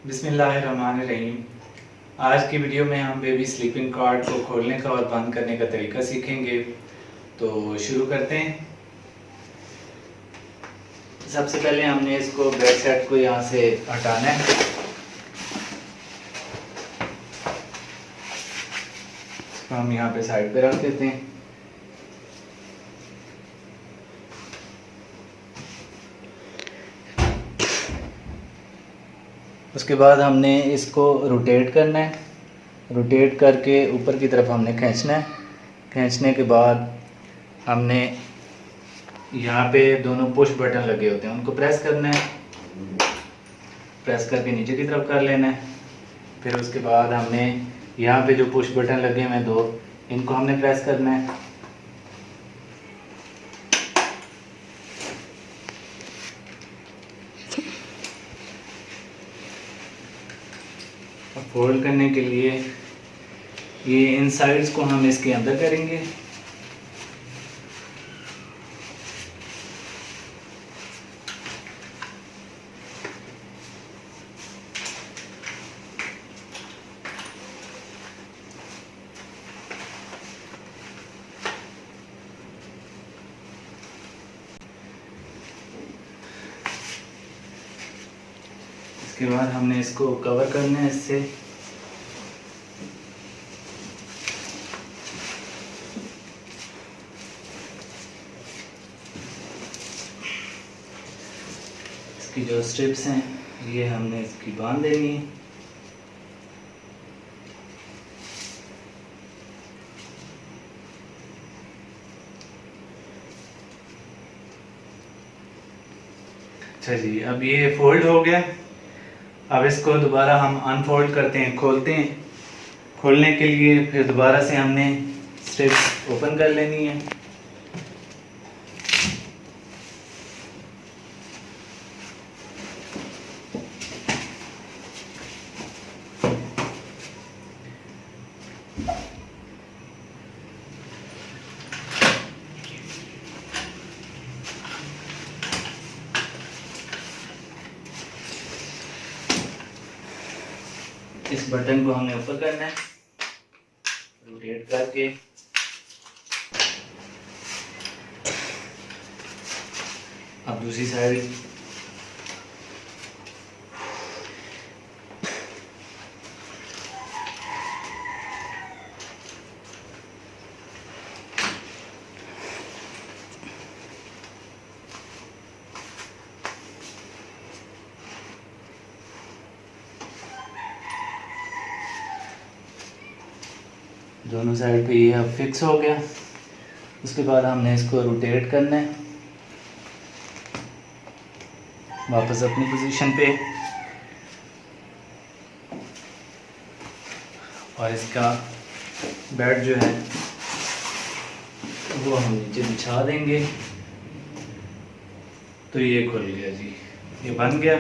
बिस्मिल्लाहिर्रहमानिर्रहीम। आज की वीडियो में हम बेबी स्लीपिंग कॉट को खोलने का और बंद करने का तरीका सीखेंगे। तो शुरू करते हैं। सबसे पहले हमने इसको बेड सेट को यहाँ से हटाना है। इसको हम यहाँ पे साइड पे रख देते हैं। उसके बाद हमने इसको रोटेट करना है। रोटेट करके ऊपर की तरफ हमने खींचना है। खींचने के बाद हमने यहाँ पे दोनों पुश बटन लगे होते हैं, उनको प्रेस करना है। प्रेस करके नीचे की तरफ कर लेना है। फिर उसके बाद हमने यहाँ पे जो पुश बटन लगे हुए हैं दो, इनको हमने प्रेस करना है। फोल्ड करने के लिए ये इन साइड्स को हम इसके अंदर करेंगे। इसके बाद हमने इसको कवर करना है इससे। इसकी जो स्ट्रिप्स हैं ये हमने इसकी बांध देनी है। अच्छा जी, अब ये फोल्ड हो गया। अब इसको दोबारा हम अनफोल्ड करते हैं, खोलते हैं। खोलने के लिए फिर दोबारा से हमने स्ट्रिप्स ओपन कर लेनी है। इस बटन को हमने ऊपर करना है, रोटेट करके। अब दूसरी साइड दोनों साइड पे ये अब फिक्स हो गया। उसके बाद हमने इसको रोटेट करना है वापस अपनी पोजीशन पे, और इसका बेड जो है वो हम नीचे बिछा देंगे। तो ये खुल गया जी, ये बन गया।